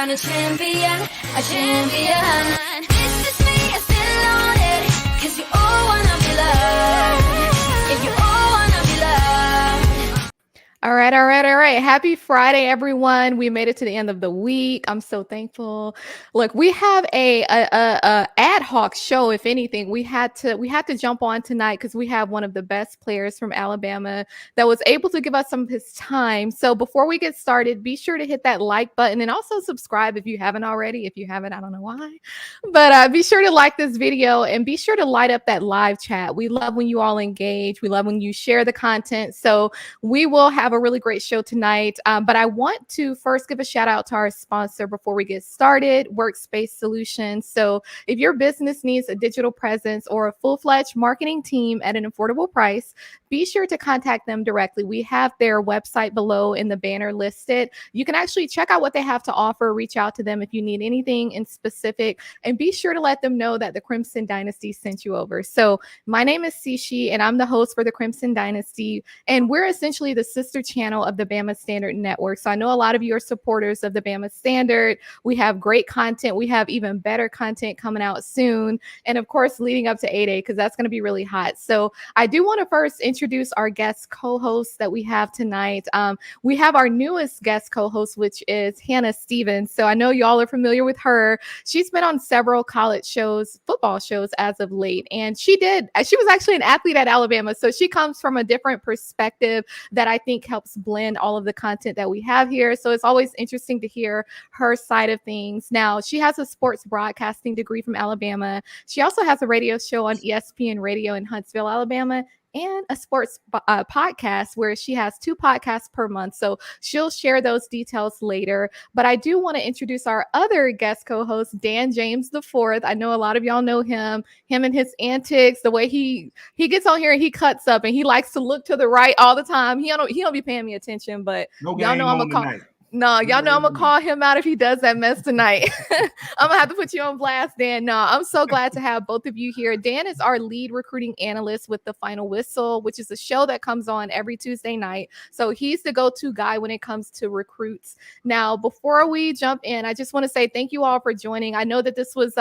crown a champion, a champion. This is me, I still on it, 'cause you all wanna be loved. Yeah, you all wanna be loved. All right. Happy Friday, everyone. We made it to the end of the week. I'm so thankful. Look, we have a ad hoc show. If anything, we had to jump on tonight because we have one of the best players from Alabama that was able to give us some of his time. So before we get started, be sure to hit that like button and also subscribe if you haven't already. If you haven't, I don't know why, but be sure to like this video and be sure to light up that live chat. We love when you all engage. We love when you share the content. So we will have a really great show tonight. But I want to first give a shout out to our sponsor before we get started, Workspace Solutions. So if your business needs a digital presence or a full-fledged marketing team at an affordable price, be sure to contact them directly. We have their website below in the banner listed. You can actually check out what they have to offer, reach out to them if you need anything in specific, and be sure to let them know that the Crimson Dynasty sent you over. So my name is Sishi, and I'm the host for the Crimson Dynasty, and we're essentially the sister channel of the Bama Standard Network. So I know a lot of you are supporters of the Bama Standard. We have great content. We have even better content coming out soon. And of course, leading up to 8A, because that's going to be really hot. So I do want to first introduce our guest co-host that we have tonight. We have our newest guest co-host, which is Hannah Stevens. So I know y'all are familiar with her. She's been on several college shows, football shows as of late. And she was actually an athlete at Alabama. So she comes from a different perspective that I think helps blend all of the content that we have here. So it's always interesting to hear her side of things. Now, she has a sports broadcasting degree from Alabama. She also has a radio show on ESPN Radio in Huntsville, Alabama, and a sports podcast where she has 2 podcasts per month. So she'll share those details later. But I do want to introduce our other guest co-host, Dan James IV. I know a lot of y'all know him and his antics, the way he gets on here and he cuts up and he likes to look to the right all the time. He don't be paying me attention, but y'all know I'm a call. No, y'all know I'm gonna call him out if he does that mess tonight. I'm gonna have to put you on blast, Dan. No, I'm so glad to have both of you here. Dan is our lead recruiting analyst with The Final Whistle, which is a show that comes on every Tuesday night. So he's the go-to guy when it comes to recruits. Now, before we jump in, I just want to say thank you all for joining. I know that this was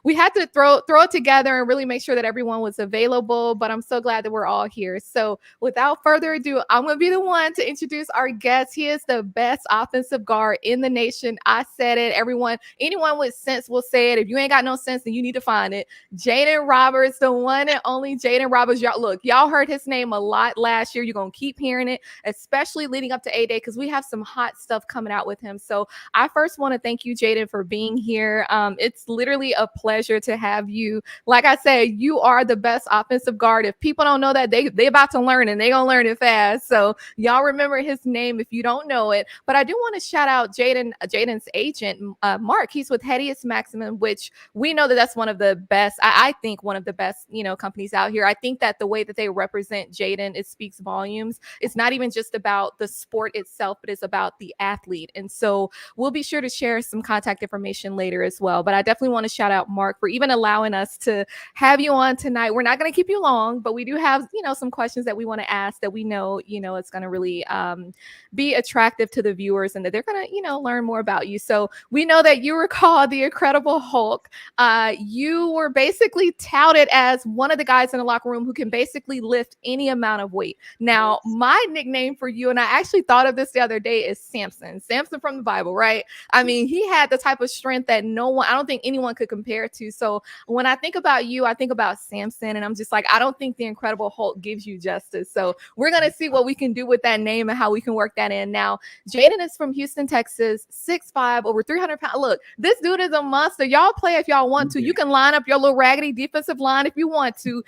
we had to throw it together and really make sure that everyone was available, but I'm so glad that we're all here. So without further ado, I'm gonna be the one to introduce our guest. He is the best offensive guard in the nation. I said it. Anyone with sense will say it. If you ain't got no sense, then you need to find it. Jaeden Roberts, the one and only Jaeden Roberts. Y'all heard his name a lot last year. You're going to keep hearing it, especially leading up to 8A, because we have some hot stuff coming out with him. So I first want to thank you, Jaeden, for being here. It's literally a pleasure to have you. Like I said, you are the best offensive guard. If people don't know that, they about to learn, and they going to learn it fast. So y'all remember his name if you don't know it. But I do want to shout out Jaden's agent, Mark. He's with Hedius Maximum, which we know that that's one of the best. I think one of the best, companies out here. I think that the way that they represent Jaeden, it speaks volumes. It's not even just about the sport itself, but it's about the athlete. And so we'll be sure to share some contact information later as well. But I definitely want to shout out Mark for even allowing us to have you on tonight. We're not going to keep you long, but we do have, some questions that we want to ask that we know, it's going to really be attractive to the viewers and that they're going to, learn more about you. So we know that you were called the Incredible Hulk. You were basically touted as one of the guys in the locker room who can basically lift any amount of weight. Now, my nickname for you, and I actually thought of this the other day, is Samson from the Bible, right? I mean, he had the type of strength that I don't think anyone could compare to. So when I think about you, I think about Samson, and I'm just like, I don't think the Incredible Hulk gives you justice. So we're going to see what we can do with that name and how we can work that in. Now, Jaeden is from Houston, Texas, 6'5", over 300 pounds. Look, this dude is a monster. Y'all play if y'all want to. You can line up your little raggedy defensive line if you want to.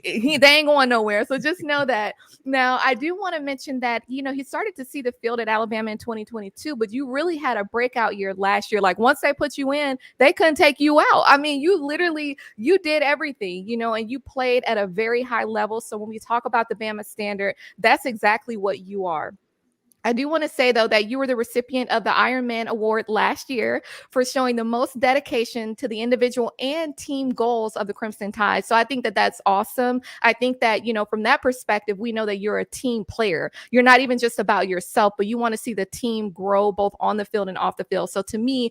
They ain't going nowhere. So just know that. Now, I do want to mention that, he started to see the field at Alabama in 2022, but you really had a breakout year last year. Like once they put you in, they couldn't take you out. I mean, you did everything, and you played at a very high level. So when we talk about the Bama Standard, that's exactly what you are. I do want to say, though, that you were the recipient of the Iron Man Award last year for showing the most dedication to the individual and team goals of the Crimson Tide. So I think that that's awesome. I think that, from that perspective, we know that you're a team player. You're not even just about yourself, but you want to see the team grow both on the field and off the field. So to me,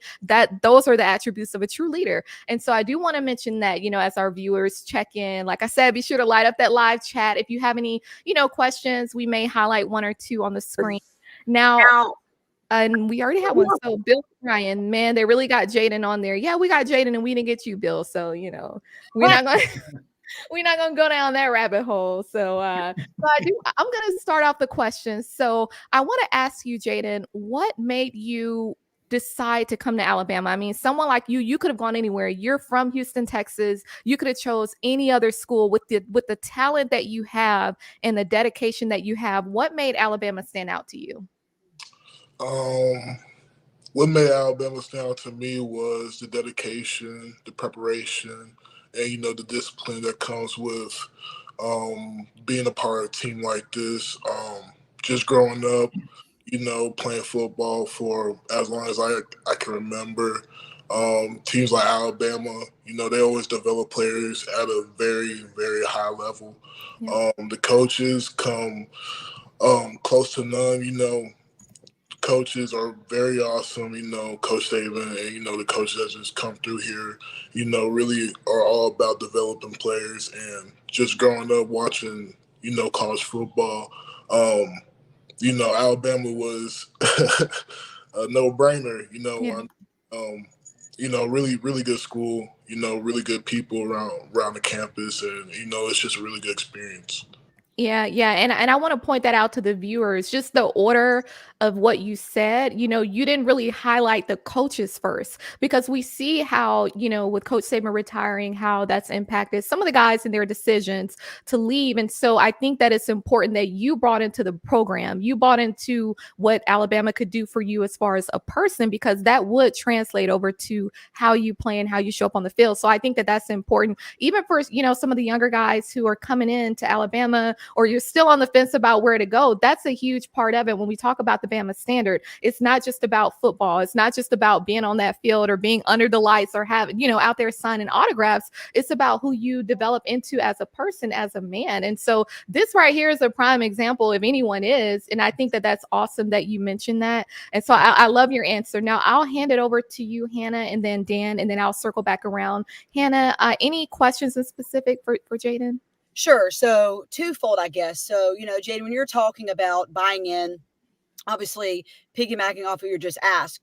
those are the attributes of a true leader. And so I do want to mention that, as our viewers check in, like I said, be sure to light up that live chat. If you have any, questions, we may highlight one or two on the screen. Now, and we already had one. So Bill Ryan, man, they really got Jaeden on there. Yeah, we got Jaeden and we didn't get you, Bill. So, we're not gonna go down that rabbit hole. So I'm gonna start off the questions. So I want to ask you, Jaeden, what made you decide to come to Alabama? I mean, someone like you could have gone anywhere. You're from Houston, Texas. You could have chose any other school with the talent that you have and the dedication that you have. What made Alabama stand out to you? What made Alabama stand out to me was the dedication, the preparation, and the discipline that comes with being a part of a team like this. Just growing up, playing football for as long as I can remember. Teams like Alabama, they always develop players at a very, very high level. Yeah. The coaches come close to none. Coaches are very awesome, Coach Saban and, the coaches that just come through here, really are all about developing players. And just growing up watching, college football, Alabama was a no-brainer, Yeah. Really, really good school, really good people around the campus. And, it's just a really good experience. Yeah. And I want to point that out to the viewers, just the order of what you said. You didn't really highlight the coaches first, because we see how, with Coach Saban retiring, how that's impacted some of the guys in their decisions to leave. And so I think that it's important that you brought into the program, you bought into what Alabama could do for you as far as a person, because that would translate over to how you play and how you show up on the field. So I think that that's important, even for, some of the younger guys who are coming into Alabama, or you're still on the fence about where to go. That's a huge part of it. When we talk about the Bama standard, it's not just about football. It's not just about being on that field or being under the lights or having, out there signing autographs. It's about who you develop into as a person, as a man. And so this right here is a prime example, if anyone is. And I think that that's awesome that you mentioned that. And so I love your answer. Now I'll hand it over to you, Hannah, and then Dan, and then I'll circle back around. Hannah, any questions in specific for Jaeden? Sure. So twofold, I guess. So, Jaeden, when you're talking about buying in, obviously piggybacking off of your just asked,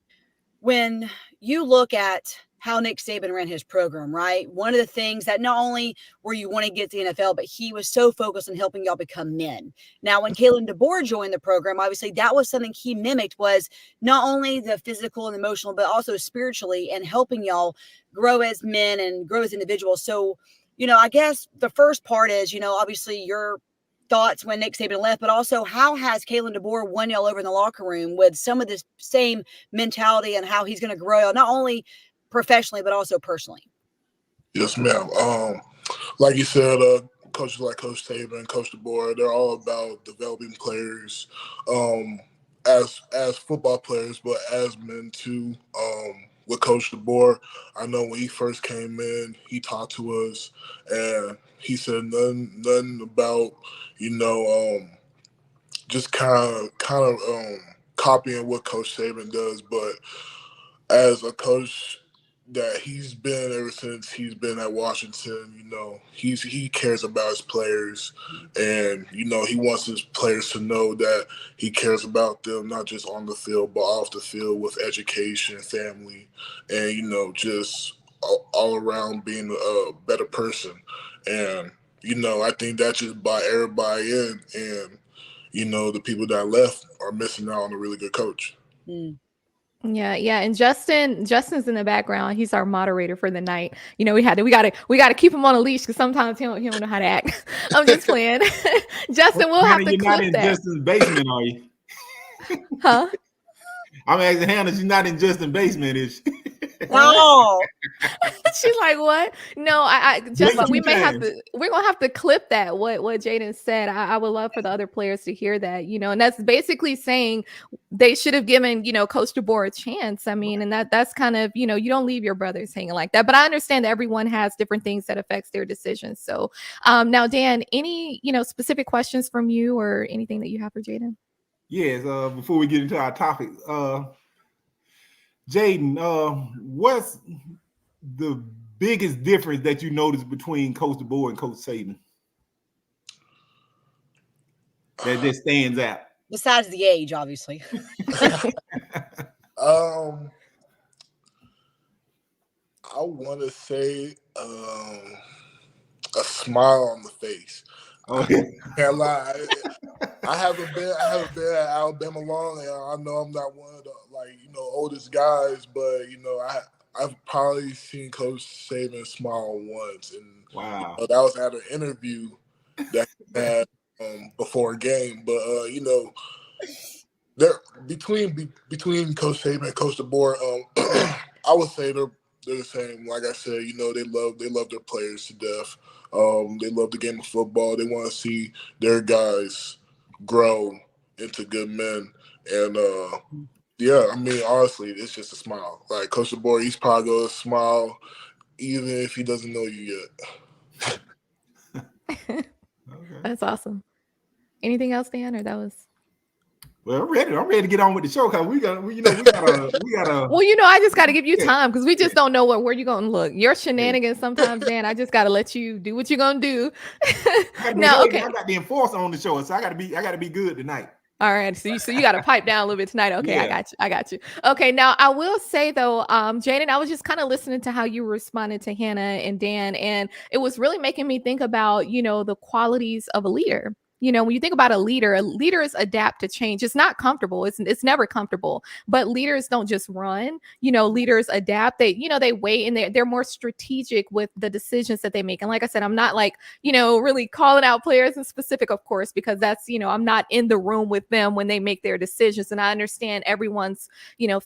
when you look at how Nick Saban ran his program, right? One of the things that not only were you wanting to get to the NFL, but he was so focused on helping y'all become men. Now, when Kalen DeBoer joined the program, obviously that was something he mimicked, was not only the physical and emotional, but also spiritually, and helping y'all grow as men and grow as individuals. So, I guess the first part is, obviously your thoughts when Nick Saban left, but also how has Kalen DeBoer won y'all over in the locker room with some of this same mentality and how he's going to grow y'all, not only professionally, but also personally? Yes, ma'am. Like you said, coaches like Coach Saban, Coach DeBoer, they're all about developing players as football players, but as men too. With Coach DeBoer, I know when he first came in, he talked to us and he said nothing about, just kind of copying what Coach Saban does. But as a coach that he's been ever since he's been at Washington, he cares about his players, and he wants his players to know that he cares about them, not just on the field but off the field, with education, family, and just all around being a better person. And I think that just brought everybody in, and the people that left are missing out on a really good coach. Yeah. And Justin's in the background. He's our moderator for the night. We got to keep him on a leash because sometimes he don't know how to act. I'm just playing. Justin, we'll have to clip that. You're not in Justin's basement, are you? Huh? I'm asking Hannah, she's not in Justin's basement, is she? No. She's like, what? No, Justin, Blink two times. we're gonna have to clip that. What Jaeden said. I would love for the other players to hear that, and that's basically saying they should have given, Coach DeBoer a chance. I mean, and that's kind of, you don't leave your brothers hanging like that. But I understand that everyone has different things that affects their decisions. So now, Dan, any, specific questions from you or anything that you have for Jaeden? Yes, before we get into our topic, Jaeden, what's the biggest difference that you noticed between Coach DeBoer and Coach Saban that stands out? Besides the age, obviously. I want to say a smile on the face. Okay. I can't lie. I haven't been at Alabama long, and I know I'm not one of the oldest guys, but I've probably seen Coach Saban smile once, and wow, that was at an interview that he had before a game. But they're between Coach Saban and Coach DeBoer. I would say they're the same. Like I said, they love their players to death. They love the game of football. They want to see their guys grow into good men. And yeah, I mean, honestly, it's just a smile. Like Coach DeBoer, he's probably gonna smile even if he doesn't know you yet. okay. That's awesome. Anything else, Dan, or that was? Well, I'm ready to get on with the show because we gotta. Well, I just got to give you time because we just don't know where you're going to look. Your shenanigans sometimes, Dan. I just got to let you do what you're going to do. Now, okay. I got the enforcer on the show, so I got to be good tonight. All right, so you got to pipe down a little bit tonight. Okay, yeah. I got you. Okay, now I will say though, Jaeden, I was just kind of listening to how you responded to Hannah and Dan, and it was really making me think about the qualities of a leader. When you think about leaders adapt to change. It's not comfortable. It's never comfortable. But leaders don't just run. Leaders adapt. They wait, and they're more strategic with the decisions that they make. And like I said, I'm not really calling out players in specific, of course, because that's I'm not in the room with them when they make their decisions. And I understand everyone's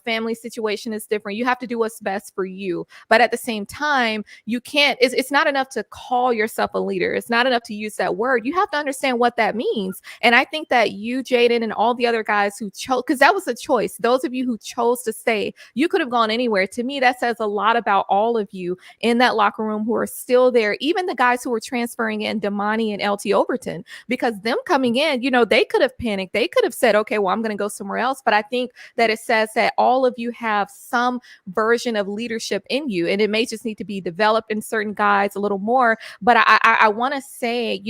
family situation is different. You have to do what's best for you. But at the same time, you can't. It's not enough to call yourself a leader. It's not enough to use that word. You have to understand what that means. And I think that you, Jaeden, and all the other guys who chose, because that was a choice. Those of you who chose to stay, you could have gone anywhere. To me, that says a lot about all of you in that locker room who are still there. Even the guys who were transferring in, Damani and LT Overton, because them coming in, they could have panicked. They could have said, okay, well, I'm going to go somewhere else. But I think that it says that all of you have some version of leadership in you, and it may just need to be developed in certain guys a little more. But I want to say,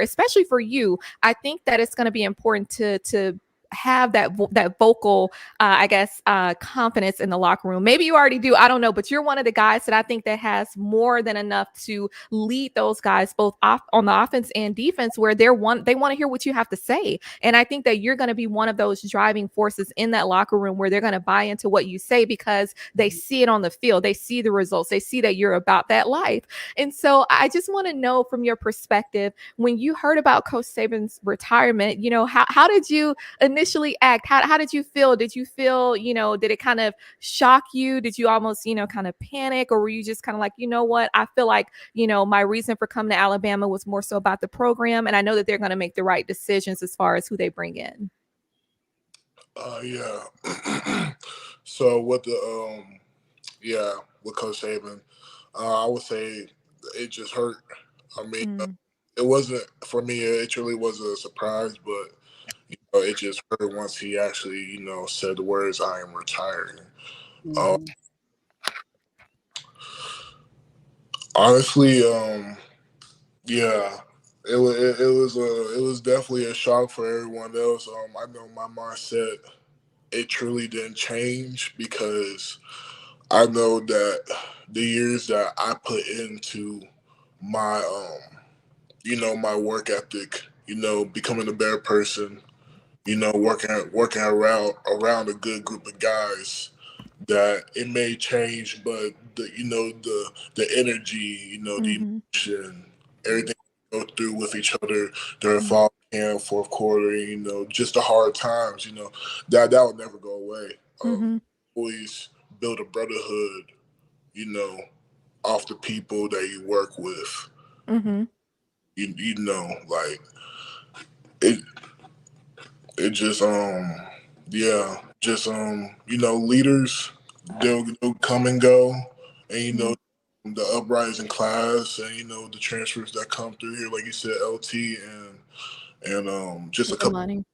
especially for you, I think that it's going to be important to have that vocal, confidence in the locker room. Maybe you already do. I don't know, but you're one of the guys that I think that has more than enough to lead those guys both on the offense and defense, where they want to hear what you have to say. And I think that you're going to be one of those driving forces in that locker room where they're going to buy into what you say because they see it on the field. They see the results. They see that you're about that life. And so I just want to know from your perspective, when you heard about Coach Saban's retirement, how did you initially act? How did you feel? Did you feel, did it kind of shock you? Did you almost, kind of panic? Or were you just kind of like, what? I feel like, my reason for coming to Alabama was more so about the program. And I know that they're going to make the right decisions as far as who they bring in. Yeah. So with with Coach Saban, I would say it just hurt. I mean, it wasn't, for me, it truly was a surprise, but it just hurt once he actually, said the words, "I am retiring." Honestly, yeah, it was definitely a shock for everyone else. I know my mindset, it truly didn't change because I know that the years that I put into my my work ethic, becoming a better person, working around a good group of guys, that it may change, but the energy, the emotion, everything we go through with each other during fall camp, fourth quarter, just the hard times, that will never go away. Always build a brotherhood, off the people that you work with. Mm-hmm. You know, like it just yeah, just you know, leaders, they'll come and go, and you know, the uprising class, and you know, the transfers that come through here, like you said, LT and just a couple. Money.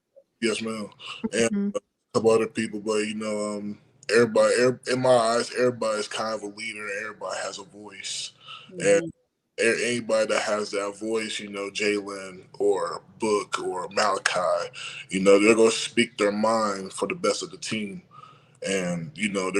Yes, ma'am. And Mm-hmm. a couple other people, but you know, in my eyes, everybody's kind of a leader. Everybody has a voice, and Mhm. anybody that has that voice, you know, Jalen or Book or Malachi, you know, they're gonna speak their mind for the best of the team, and you know,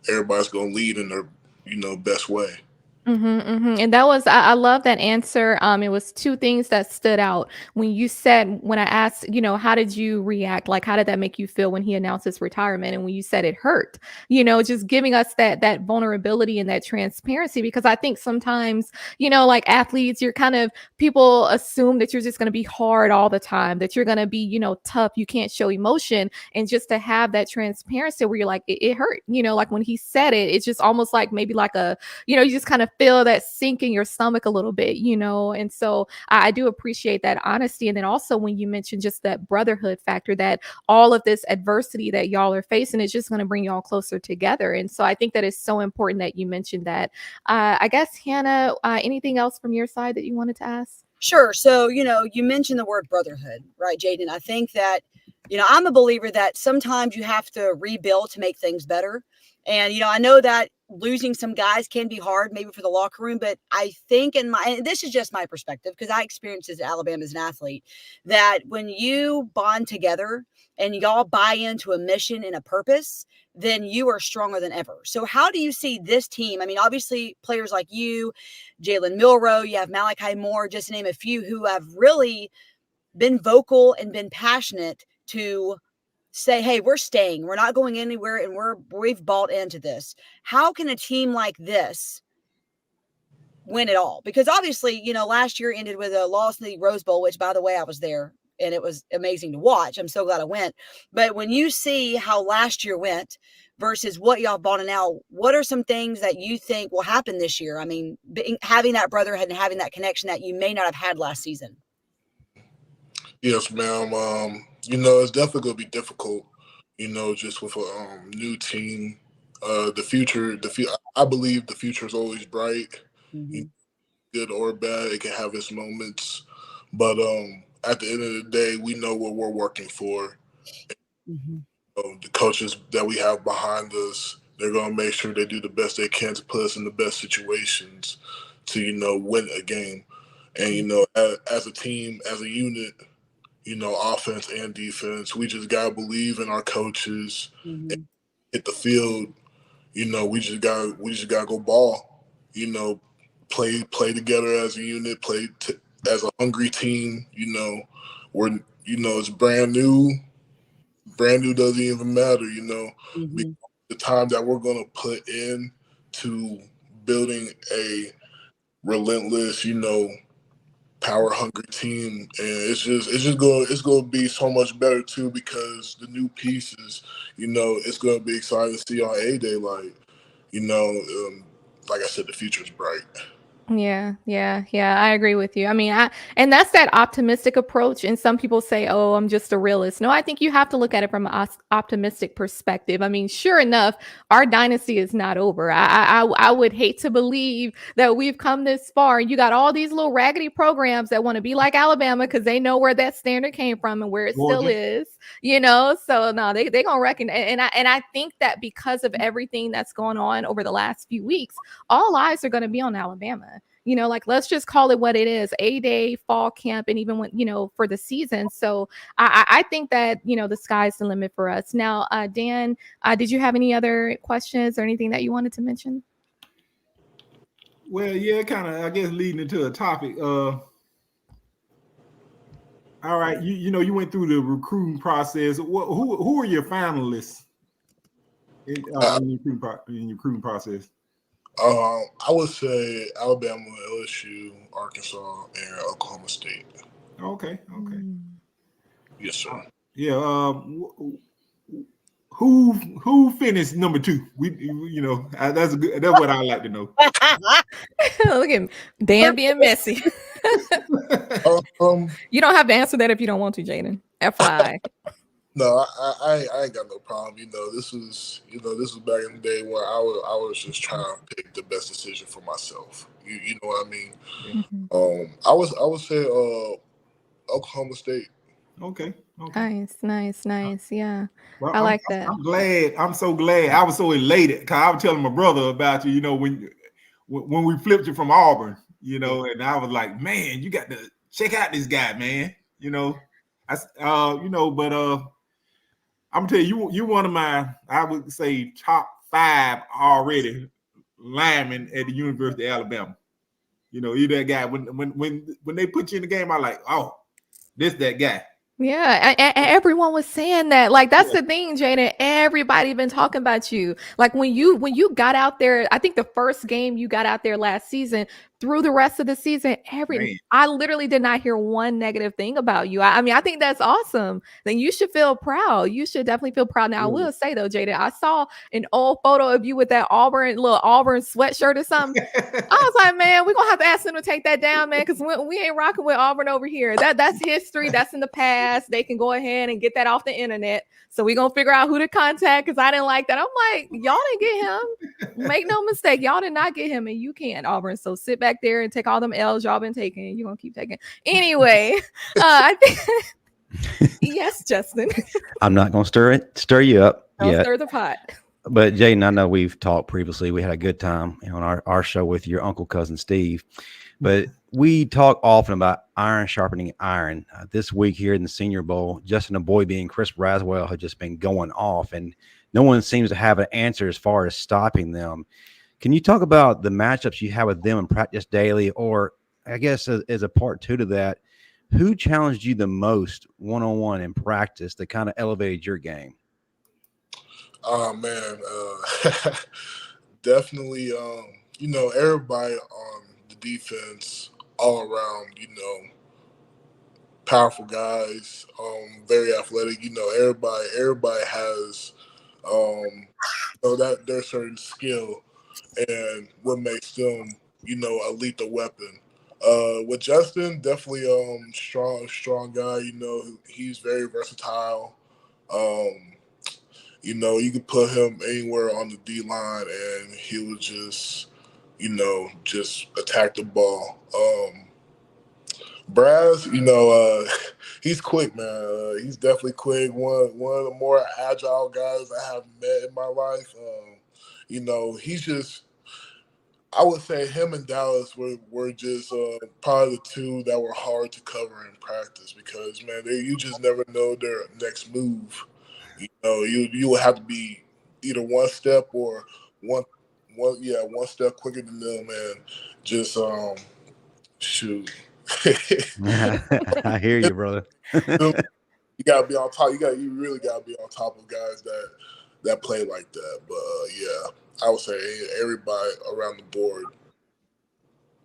everybody's gonna lead in their, you know, best way. Mm-hmm, mm-hmm. And that was, I love that answer. It was two things that stood out when you said, when I asked, you know, how did you react? Like, how did that make you feel when he announced his retirement? And when you said it hurt, you know, just giving us that vulnerability and that transparency, because I think sometimes, you know, like athletes, you're kind of, people assume that you're just going to be hard all the time, that you're going to be, you know, tough, you can't show emotion. And just to have that transparency where you're like, it hurt, you know, like when he said it, it's just almost like maybe like a, you know, you just kind of feel that sink in your stomach a little bit, you know. And so I do appreciate that honesty. And then also when you mentioned just that brotherhood factor, that all of this adversity that y'all are facing is just going to bring y'all closer together. And so I think that is so important that you mentioned that. I guess, Hannah, anything else from your side that you wanted to ask? Sure. So, you know, you mentioned the word brotherhood, right, Jaden? I think that, you know, I'm a believer that sometimes you have to rebuild to make things better. And, you know, I know that losing some guys can be hard, maybe for the locker room, but I think and this is just my perspective because I experienced this at Alabama as an athlete, that when you bond together and y'all buy into a mission and a purpose, then you are stronger than ever. So, how do you see this team? I mean, obviously, players like you, Jalen Milroe, you have Malachi Moore, just to name a few, who have really been vocal and been passionate to say, hey, we're staying, we're not going anywhere, and we've bought into this. How can a team like this win it all? Because obviously, you know, last year ended with a loss in the Rose Bowl, which, by the way, I was there and it was amazing to watch. I'm so glad I went. But when you see how last year went versus what y'all bought now, what are some things that you think will happen this year? I mean, having that brotherhood and having that connection that you may not have had last season. Yes, ma'am. You know, it's definitely gonna be difficult. You know, just with a new team. I believe the future is always bright. You know, Mm-hmm. good or bad, it can have its moments. But at the end of the day, we know what we're working for. Mm-hmm. The coaches that we have behind us, they're gonna make sure they do the best they can to put us in the best situations to, you know, win a game. And you know, as a team, as a unit, you know, offense and defense. We just gotta believe in our coaches and Mm-hmm. hit the field. You know, we just gotta go ball. You know, play together as a unit, as a hungry team. You know, it's brand new. Brand new doesn't even matter. You know, Mm-hmm. because the time that we're gonna put in to building a relentless, you know, power hungry team, and it's gonna be so much better too because the new pieces, you know, it's gonna be exciting to see on A-Day. Like, you know, like I said, the future's bright. Yeah, I agree with you. I mean, and that's that optimistic approach. And some people say, "Oh, I'm just a realist." No, I think you have to look at it from an optimistic perspective. I mean, sure enough, our dynasty is not over. I would hate to believe that we've come this far. You got all these little raggedy programs that want to be like Alabama because they know where that standard came from and where it still Georgia. is. You know, so no, they gonna reckon. And I think that because of everything that's going on over the last few weeks, all eyes are going to be on Alabama. You know, like let's just call it what it is: A-Day, fall camp, and even when, you know, for the season. So I think that, you know, the sky's the limit for us. Now, Dan, did you have any other questions or anything that you wanted to mention? Well, yeah, kind of, I guess, leading into a topic. All right, you know, you went through the recruiting process. Who are your finalists in, Uh, in your recruiting process? I would say Alabama, LSU, Arkansas, and Oklahoma State. Okay. Mm. Yes, sir. Yeah. who finished number 2? That's what I like to know. Look at him, Dan being messy. You don't have to answer that if you don't want to, Jaden. FYI. No, I ain't got no problem. This was back in the day where I was just trying to pick the best decision for myself. You know what I mean? Mhm. I would say Oklahoma State. Okay. Nice. Yeah. Well, I like that. I'm glad. I'm so glad. I was so elated because I was telling my brother about you. When we flipped you from Auburn, and I was like, man, you got to check out this guy, man. But I'm gonna tell you one of my, I would say, top 5 already linemen at the University of Alabama. You're that guy. When they put you in the game, I like, oh, this that guy. Yeah, and everyone was saying that. Like, that's the thing, Jaden. Everybody been talking about you. Like, when you got out there, I think the first game you got out there last season, through the rest of the season, I literally did not hear one negative thing about you. I mean, I think that's awesome. Then you should feel proud. You should definitely feel proud. Now, I will say though, Jaden, I saw an old photo of you with that little Auburn sweatshirt or something. I was like, man, we're gonna have to ask them to take that down, man, because we ain't rocking with Auburn over here. That's history. That's in the past. They can go ahead and get that off the internet. So we're gonna figure out who to contact, because I didn't like that. I'm like, y'all didn't get him. Make no mistake, y'all did not get him, and you can't, Auburn. So sit back there and take all them L's y'all been taking. You're gonna keep taking. Anyway, I think yes, Justin. I'm not gonna stir you up Don't yet. stir the pot. But Jaden, I know we've talked previously. We had a good time on our show with your uncle, cousin Steve. But we talk often about iron sharpening iron. This week here in the Senior Bowl, Justin Boybe and Chris Braswell have just been going off, and no one seems to have an answer as far as stopping them. Can you talk about the matchups you have with them in practice daily, or I guess as a part 2 to that, who challenged you the most one-on-one in practice that kind of elevated your game? Oh man, definitely. Everybody on the defense, all around. Powerful guys, very athletic. Everybody has, that their certain skill and what makes them, a lethal weapon. With Justin, definitely strong guy. He's very versatile. You could put him anywhere on the D line and he would just attack the ball. Braz, he's quick, man. He's definitely quick. One of the more agile guys I have met in my life. He's just, I would say him and Dallas were just probably the 2 that were hard to cover in practice because, man, you just never know their next move. You will have to be either one step or one step quicker than them, and just shoot. I hear you, brother. You gotta be on top. You really gotta be on top of guys that play like that. But I would say everybody around the board,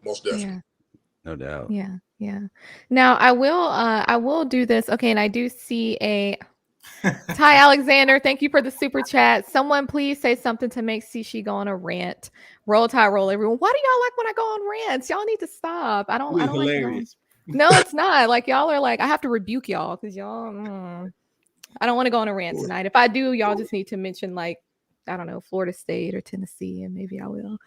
most definitely. Yeah. No doubt. Yeah. Now I will do this. Okay, and I do see a Ty Alexander, thank you for the super chat. Someone please say something to make Shishi go on a rant. Roll Ty, roll everyone. Why do y'all like when I go on rants? Y'all need to stop. I don't Hilarious. like no, it's not. Like y'all are like, I have to rebuke y'all because y'all I don't want to go on a rant tonight. If I do, y'all just need to mention like, I don't know, Florida State or Tennessee, and maybe I will.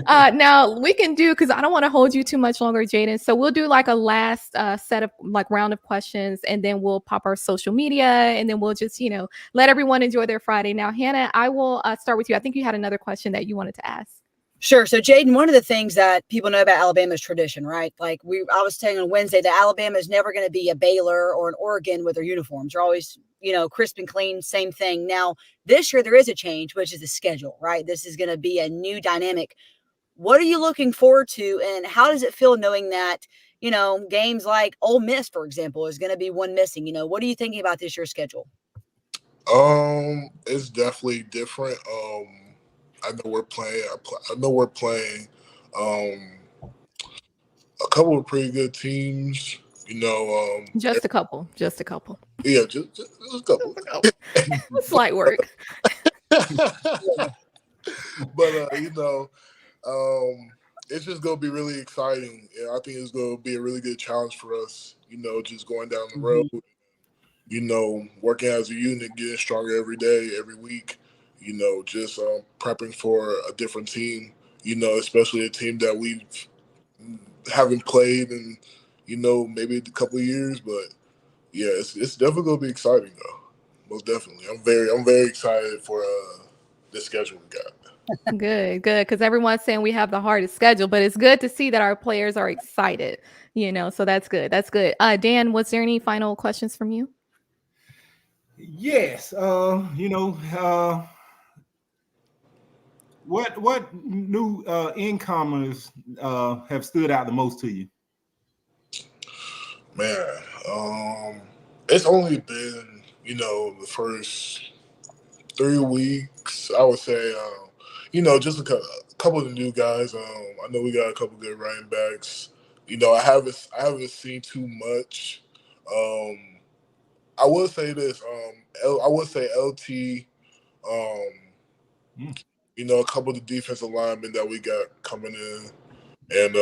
Now we can do, because I don't want to hold you too much longer, Jaden. So we'll do like a last set of like round of questions, and then we'll pop our social media, and then we'll just let everyone enjoy their Friday. Now, Hannah, I will start with you. I think you had another question that you wanted to ask. Sure. So, Jaden, one of the things that people know about Alabama's tradition, right? Like I was saying on Wednesday that Alabama is never going to be a Baylor or an Oregon with their uniforms. They're always, crisp and clean, same thing. Now, this year there is a change, which is the schedule, right? This is going to be a new dynamic. What are you looking forward to, and how does it feel knowing that, games like Ole Miss, for example, is going to be one missing? What are you thinking about this year's schedule? It's definitely different. I know we're playing a couple of pretty good teams You know, Just a couple. Just a couple. yeah, just a couple. Slight work. But you know, it's just gonna be really exciting, and I think it's gonna be a really good challenge for us. You know, just going down the road. You know, working as a unit, getting stronger every day, every week. You know, just prepping for a different team. You know, especially a team that we haven't played in, you know, maybe a couple of years. But yeah, it's definitely gonna be exciting though. Most definitely, I'm very excited for the schedule we got. Good, good. Because everyone's saying we have the hardest schedule, but it's good to see that our players are excited, you know, so that's good. That's good. Dan, was there any final questions from you? Yes. You know, what new incomers have stood out the most to you? Man, it's only been, you know, the first 3 weeks. I would say, you know, just a couple of the new guys. I know we got a couple good running backs. You know, I haven't seen too much. I will say this. I would say LT. You know, a couple of the defensive linemen that we got coming in, and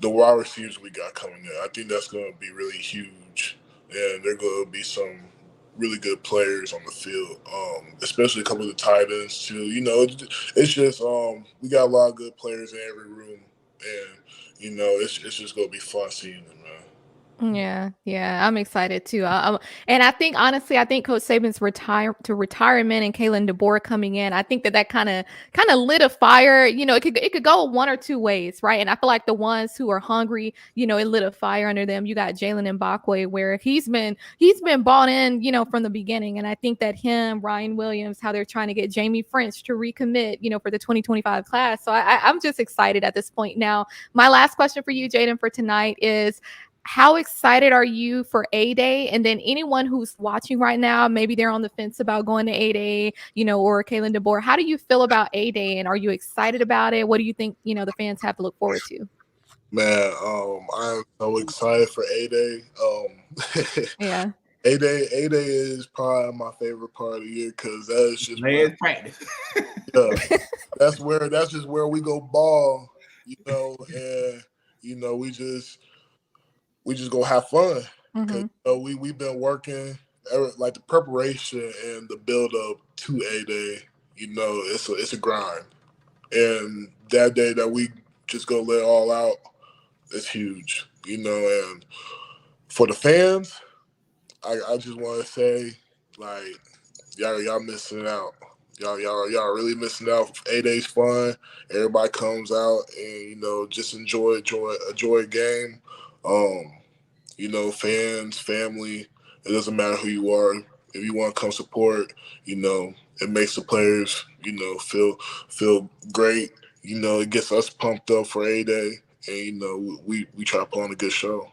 the wide receivers we got coming in. I think that's going to be really huge, and there are going to be some really good players on the field, especially a couple of the tight ends too. You know, it's just we got a lot of good players in every room, and you know, it's just going to be fun seeing them, man. Yeah, I'm excited too. And I think honestly, I think Coach Saban's retirement and Kalen DeBoer coming in, I think that kind of lit a fire. You know, it could go one or two ways, right? And I feel like the ones who are hungry, you know, it lit a fire under them. You got Jalen Mbakwe, where he's been bought in, you know, from the beginning. And I think that him, Ryan Williams, how they're trying to get Jamie French to recommit, you know, for the 2025 class. So I'm just excited at this point. Now, my last question for you, Jaeden, for tonight is, how excited are you for A-Day? And then anyone who's watching right now, maybe they're on the fence about going to A-Day, you know, or Kalen DeBoer. How do you feel about A-Day, and are you excited about it? What do you think, you know, the fans have to look forward to? Man, I'm so excited for A-Day. Yeah. A-Day is probably my favorite part of the year because that is just practice. Yeah, that's just where we go ball, you know, and you know we just go have fun because you know, we've been working like the preparation and the build up to A-Day. You know, it's a grind, and that day that we just go let it all out, it's huge. You know, and for the fans, I just want to say, like, y'all missing out. Y'all really missing out. A-Day's fun. Everybody comes out and, you know, just enjoy a game. You know, fans, family, it doesn't matter who you are. If you want to come support, you know, it makes the players, you know, feel great. You know, it gets us pumped up for A-Day, and you know, we try to put on a good show.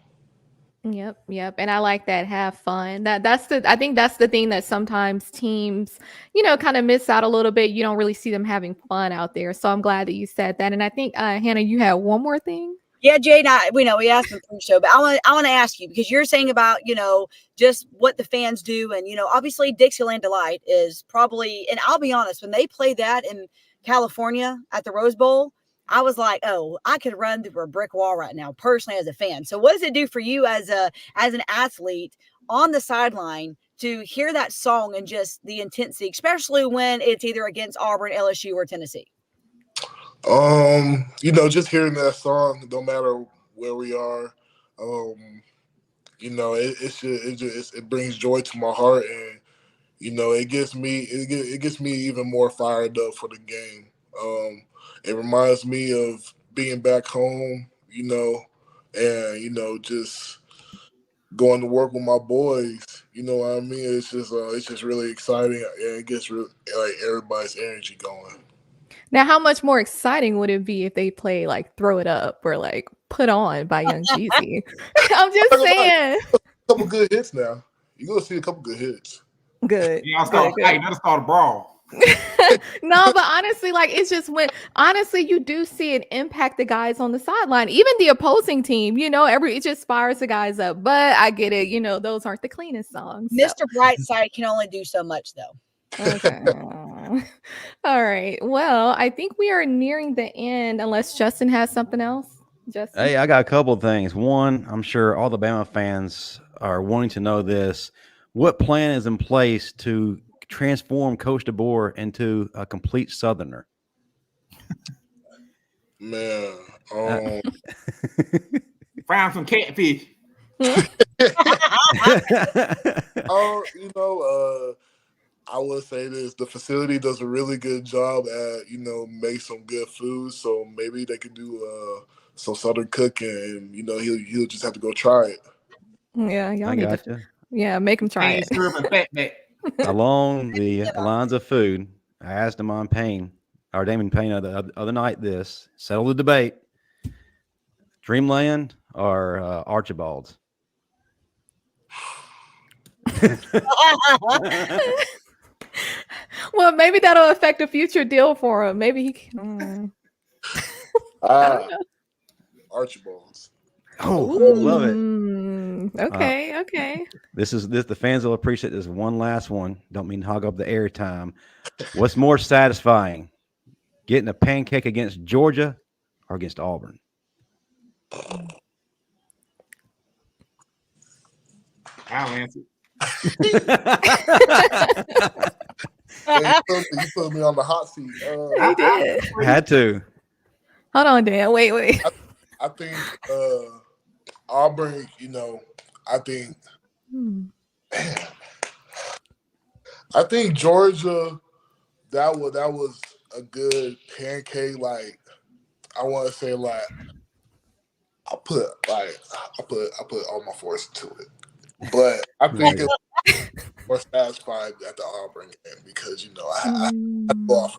Yep. And I like that. Have fun. I think that's the thing that sometimes teams, you know, kind of miss out a little bit. You don't really see them having fun out there. So I'm glad that you said that. And I think Hannah, you had one more thing. Yeah, Jade, we know we asked him pre-show, but I want to ask you, because you're saying about, you know, just what the fans do, and you know, obviously Dixieland Delight is probably, and I'll be honest, when they play that in California at the Rose Bowl, I was like, oh, I could run through a brick wall right now, personally as a fan. So what does it do for you as an athlete on the sideline to hear that song and just the intensity, especially when it's either against Auburn, LSU, or Tennessee? You know, just hearing that song, no matter where we are, you know, it brings joy to my heart, and you know, it gets me even more fired up for the game. It reminds me of being back home, you know, and you know, just going to work with my boys. You know what I mean? It's just really exciting, and it gets really, like, everybody's energy going. Now, how much more exciting would it be if they play like Throw It Up or like Put On by Young Jeezy? I'm just saying. A couple good hits now. You're going to see a couple good hits. Good. Yeah, I'll start a brawl. No, but honestly, like it's just when honestly you do see it impact the guys on the sideline, even the opposing team. It just fires the guys up. But I get it. Those aren't the cleanest songs. So. Mr. Brightside can only do so much, though. Okay. All right. Well, I think we are nearing the end, unless Justin has something else. Justin. Hey, I got a couple of things. One, I'm sure all the Bama fans are wanting to know this. What plan is in place to transform Coach DeBoer into a complete Southerner? Man, Found some catfish. I would say this: the facility does a really good job at make some good food. So maybe they could do some Southern cooking, and he'll just have to go try it. Yeah, y'all I need got to. you. Yeah, make him try it. Serving fatback. Along the lines of food, I asked Damon Payne the other night this, settle the debate, Dreamland or Archibald's? Well, maybe that'll affect a future deal for him. Maybe he can. I don't know. Archibald's. Oh, love it. Okay. This the fans will appreciate this. One last one. Don't mean to hog up the airtime. What's more satisfying, getting a pancake against Georgia or against Auburn? I'll answer. You put me on the hot seat. He did. Had to. Hold on, Dan. Wait. I think Auburn. I think. I think Georgia. That was a good pancake. Like I want to say, like I put all my force into it. But I think it's more satisfied at the Auburn game because I go off.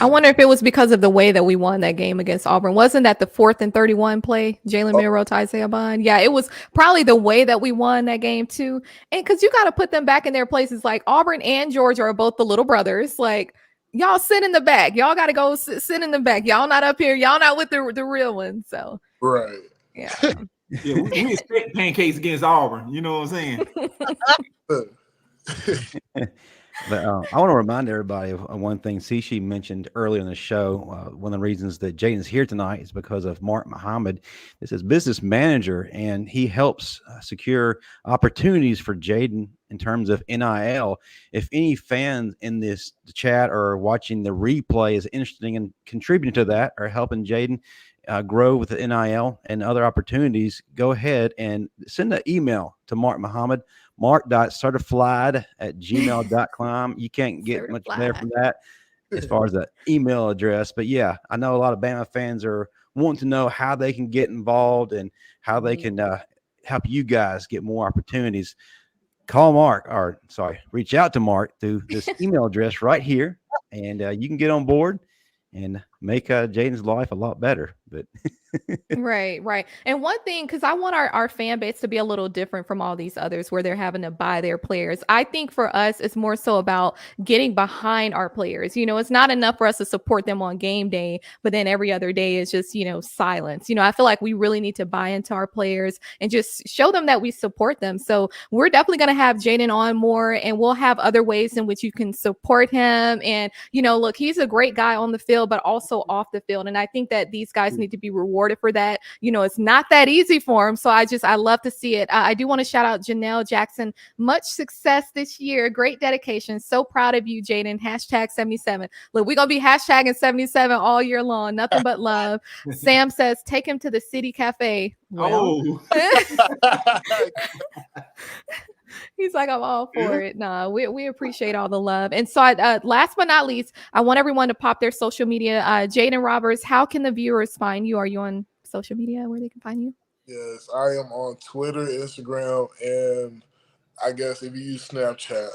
I wonder if it was because of the way that we won that game against Auburn. Wasn't that the 4th and 31 play? Jalen Milroe to Isaiah Bond. Yeah, it was probably the way that we won that game too. And because you got to put them back in their places. Like Auburn and Georgia are both the little brothers. Like y'all sit in the back. Y'all got to go sit in the back. Y'all not up here. Y'all not with the real ones. So right. Yeah. Yeah, we expect pancakes against Auburn. You know what I'm saying? But I want to remind everybody of one thing Cici mentioned earlier in the show. One of the reasons that Jaden's here tonight is because of Mark Muhammad. This is business manager, and he helps secure opportunities for Jaden in terms of NIL. If any fans in this chat or watching the replay is interested in contributing to that or helping Jaden grow with the NIL and other opportunities, go ahead and send an email to Mark Muhammad, mark.certified@gmail.com. You can't get much better from that as far as the email address. But yeah, I know a lot of Bama fans are wanting to know how they can get involved and how they can help you guys get more opportunities. Reach out to Mark through this email address right here, and you can get on board and make Jaden's life a lot better. But Right. And one thing, because I want our fan base to be a little different from all these others where they're having to buy their players. I think for us, it's more so about getting behind our players. It's not enough for us to support them on game day, but then every other day is just, silence. I feel like we really need to buy into our players and just show them that we support them. So we're definitely going to have Jaden on more, and we'll have other ways in which you can support him. And, look, he's a great guy on the field, but also off the field. And I think that these guys need to be rewarded for that. It's not that easy for him. So I love to see it. I do want to shout out Janelle Jackson. Much success this year. Great dedication. So proud of you, Jaden. #77. Look, we're going to be hashtagging 77 all year long. Nothing but love. Sam says, take him to the City Cafe. Well, he's like, I'm all for it. Nah, we appreciate all the love. And so last but not least, I want everyone to pop their social media. Jaeden Roberts, how can the viewers find you? Are you on social media where they can find you? Yes, I am on Twitter, Instagram, and I guess if you use Snapchat,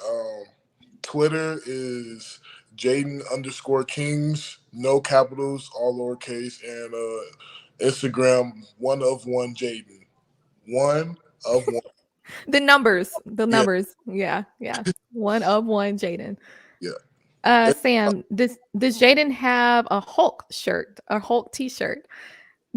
Twitter is Jaeden_Kings, no capitals, all lowercase, and Instagram, one of one Jaeden. One of one. The numbers. Yeah. One of one, Jaeden. Yeah. Sam, does Jaeden have a Hulk shirt, a Hulk t-shirt?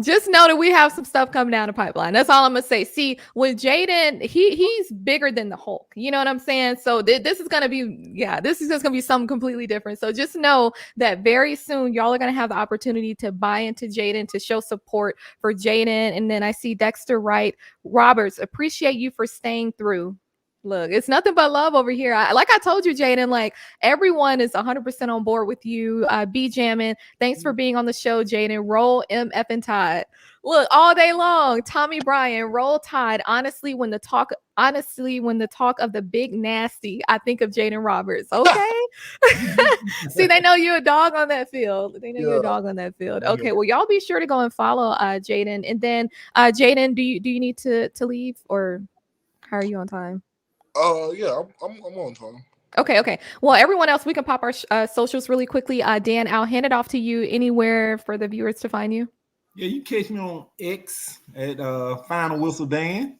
Just know that we have some stuff coming down the pipeline. That's all I'm gonna say. See, with Jaeden, he's bigger than the Hulk. You know what I'm saying? So this is gonna be, this is just gonna be something completely different. So just know that very soon y'all are gonna have the opportunity to buy into Jaeden, to show support for Jaeden. And then I see Dexter Wright Roberts, appreciate you for staying through. Look, it's nothing but love over here. Like I told you, Jaeden, like everyone is 100% on board with you. B jamming. Thanks for being on the show, Jaeden. Roll MF and Tide. Look, all day long. Tommy Bryan, roll Tide. Honestly, when the talk of the big nasty, I think of Jaeden Roberts. Okay. See, they know you're a dog on that field. Okay, well, y'all be sure to go and follow Jaeden. And then Jaeden, do you need to leave, or how are you on time? Yeah, I'm on time. Okay. Well, everyone else, we can pop our socials really quickly. Dan, I'll hand it off to you. Anywhere for the viewers to find you? Yeah, you catch me on X at Final Whistle Dan.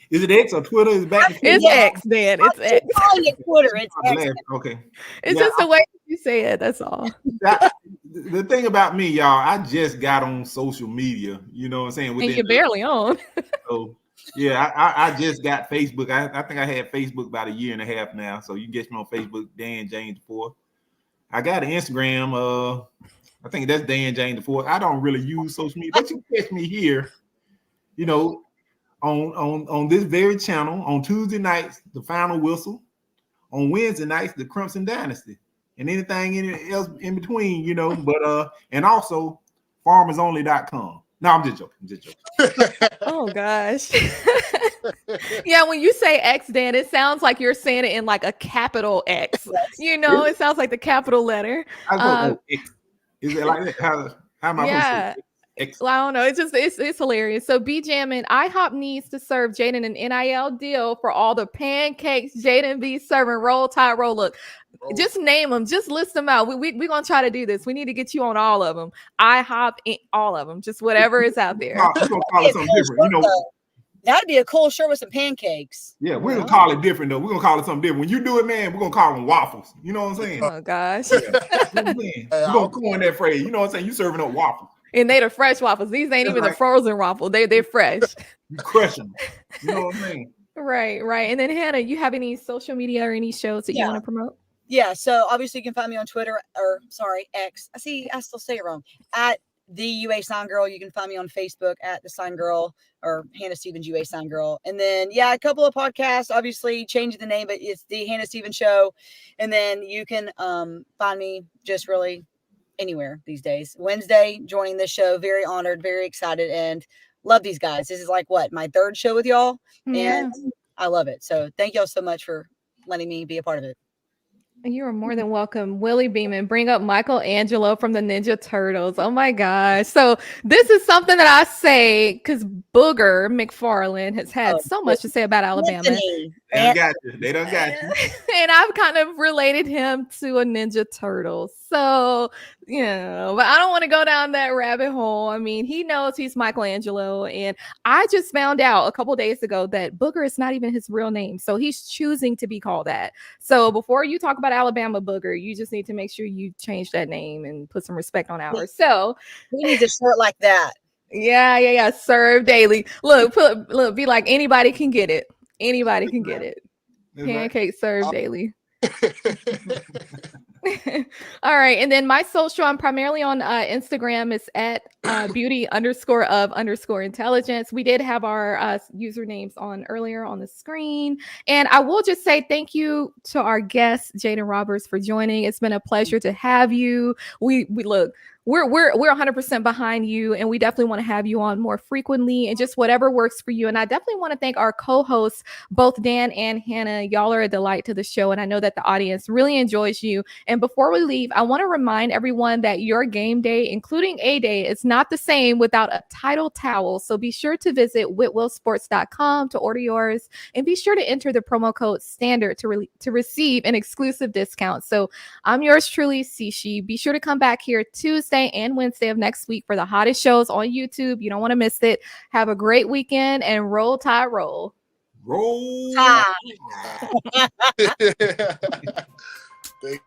Is it X or Twitter? Is it back to Twitter? It's X, Dan. It's X. Calling it Twitter. It's X. Okay. It's just the way you say it. That's all. The thing about me, y'all, I just got on social media. You know what I'm saying? And you're barely on. So, yeah, I just got Facebook. I think I had Facebook about a year and a half now. So you can get me on Facebook, Dan James IV. I got an Instagram. I think that's Dan James IV. I don't really use social media, but you can catch me here, you know, on this very channel on Tuesday nights, the Final Whistle, on Wednesday nights, the Crimson Dynasty, and anything else in between, you know. But and also farmersonly.com. No, I'm just joking. Oh gosh. Yeah, when you say X, Dan, it sounds like you're saying it in like a capital X. You know, it sounds like the capital letter. Is it like that? How am I supposed to say X? Well, I don't know. It's hilarious. So B jamming, IHOP needs to serve Jaeden an NIL deal for all the pancakes Jaeden be serving. Roll Tide roll. Look, just name them. Just list them out. We're gonna try to do this. We need to get you on all of them. IHOP, all of them. Just whatever is out there. We're gonna call it something different. You know, that'd be a cool shirt with some pancakes. Yeah, we're gonna call it different though. We're gonna call it something different. When you do it, man, we're gonna call them waffles. You know what I'm saying? Oh gosh. Yeah. We're gonna coin that phrase. You know what I'm saying? You serving up waffles. And they the fresh waffles. These ain't even the frozen waffle. They're fresh. You crush them. You know what I mean? Right. And then Hannah, you have any social media or any shows that you want to promote? Yeah. So obviously you can find me on Twitter, X. I still say it wrong. At the UA Sign Girl. You can find me on Facebook at the Sign Girl or Hannah Stevens UA Sign Girl. And then a couple of podcasts, obviously changing the name, but it's the Hannah Stevens Show. And then you can find me just really anywhere these days. Wednesday, joining this show. Very honored, very excited, and love these guys. This is like my third show with y'all, and I love it. So thank y'all so much for letting me be a part of it. You are more than welcome. Willie Beeman, bring up Michelangelo from the Ninja Turtles. Oh my gosh. So this is something that I say because Booger McFarland has had so much to say about Alabama. They done got you. And I've kind of related him to a Ninja Turtle. So, but I don't want to go down that rabbit hole. I mean, he knows he's Michelangelo. And I just found out a couple days ago that Booger is not even his real name. So he's choosing to be called that. So before you talk about Alabama Booger, you just need to make sure you change that name and put some respect on ours. So we need to start like that. Yeah. Serve daily. Look, be like, anybody can get it. Anybody can get it. Pancake served daily. All right. And then my social, I'm primarily on Instagram. It's at beauty_of_intelligence. We did have our usernames on earlier on the screen. And I will just say thank you to our guest, Jaeden Roberts, for joining. It's been a pleasure to have you. We look, we're 100% behind you, and we definitely want to have you on more frequently and just whatever works for you. And I definitely want to thank our co-hosts, both Dan and Hannah. Y'all are a delight to the show, and I know that the audience really enjoys you. And before we leave, I want to remind everyone that your game day, including A-Day, is not the same without a title towel. So be sure to visit whitwellsports.com to order yours, and be sure to enter the promo code STANDARD to receive an exclusive discount. So I'm yours truly, Sishi. Be sure to come back here Tuesday and Wednesday of next week for the hottest shows on YouTube. You don't want to miss it. Have a great weekend and roll tide roll. Roll. Tide. Thank